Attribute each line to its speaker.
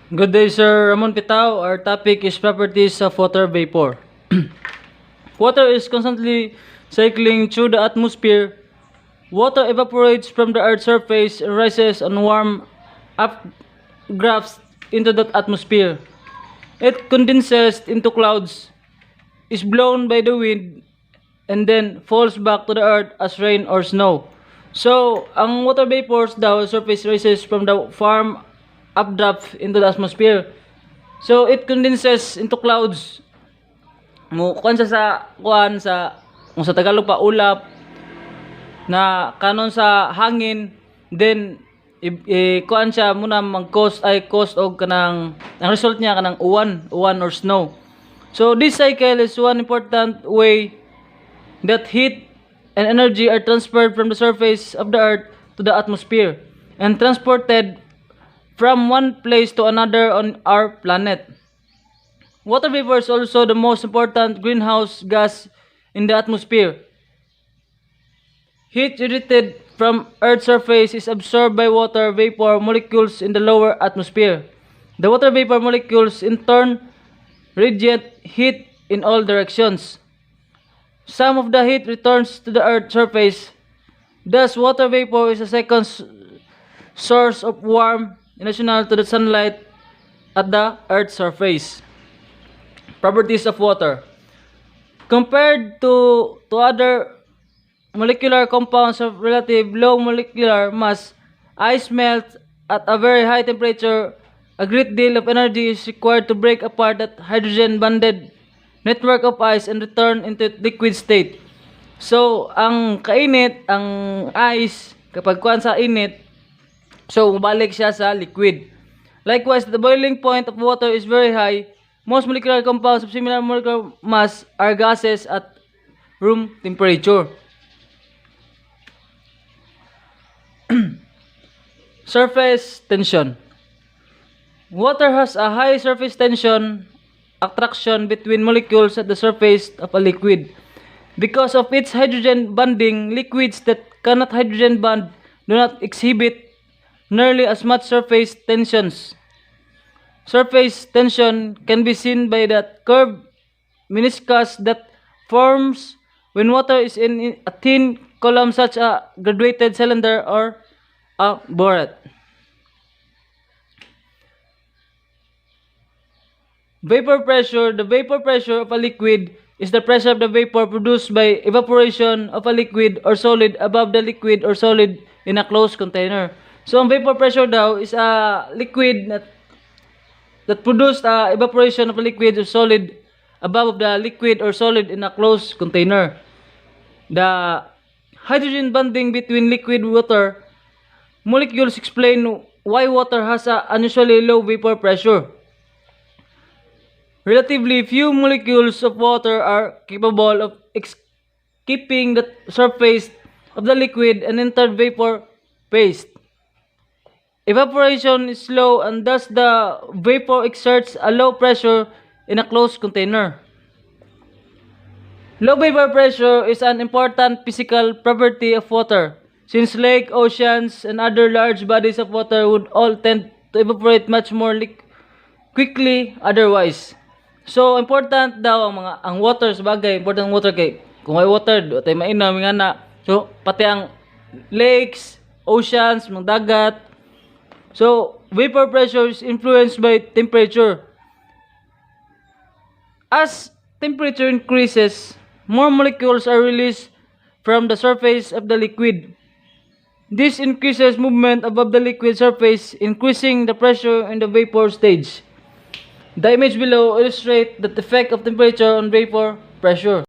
Speaker 1: Good day, Sir Ramon Pitao. Our topic is properties of water vapor. Water is constantly cycling through the atmosphere. Water evaporates from the Earth's surface and rises on warm updrafts into the atmosphere. It condenses into clouds, is blown by the wind, and then falls back to the earth as rain or snow. So, ang water vapors daw, surface rises from the warm updraft into the atmosphere. So, it condenses into clouds. Kuan sa kung sa Tagalog pa ulap na kanon sa hangin, then kuan siya muna mag-cause og kanang ang result niya kanang uwan or snow. So this cycle is one important way that heat and energy are transferred from the surface of the earth to the atmosphere and transported from one place to another on our planet. Water vapor is also the most important greenhouse gas in the atmosphere. Heat emitted from Earth's surface is absorbed by water vapor molecules in the lower atmosphere. The water vapor molecules in turn radiate heat in all directions. Some of the heat returns to the Earth's surface. Thus, water vapor is a second source of warmth additional to the sunlight at the Earth's surface. Properties of water. Compared to other molecular compounds of relative low molecular mass, ice melts at a very high temperature. A great deal of energy is required to break apart that hydrogen-bonded network of ice and return into liquid state. So, ang kainit, ang ice, kapag kuhan sa init, so balik siya sa liquid. Likewise, the boiling point of water is very high. Most molecular compounds of similar molecular mass are gases at room temperature. Surface tension. Water has a high surface tension attraction between molecules at the surface of a liquid. Because of its hydrogen bonding, liquids that cannot hydrogen bond do not exhibit nearly as much surface tensions. Surface tension can be seen by the curved meniscus that forms when water is in a thin column such a graduated cylinder or a burette. Vapor pressure. The vapor pressure of a liquid is the pressure of the vapor produced by evaporation of a liquid or solid above the liquid or solid in a closed container. So, ang vapor pressure daw is a liquid that produced evaporation of a liquid or solid above the liquid or solid in a closed container. The hydrogen bonding between liquid water molecules explain why water has an unusually low vapor pressure. Relatively few molecules of water are capable of keeping the surface of the liquid and entered vapor phase. Evaporation is slow and thus the vapor exerts a low pressure in a closed container. Low vapor pressure is an important physical property of water, since lakes, oceans, and other large bodies of water would all tend to evaporate much more quickly otherwise. So, important daw ang water sa bagay. Important water kay kung may water, tayo mainam nga na. So, pati ang lakes, oceans, mga dagat. So, vapor pressure is influenced by temperature. As temperature increases, more molecules are released from the surface of the liquid. This increases movement above the liquid surface, increasing the pressure in the vapor stage. The image below illustrates the effect of temperature on vapor pressure.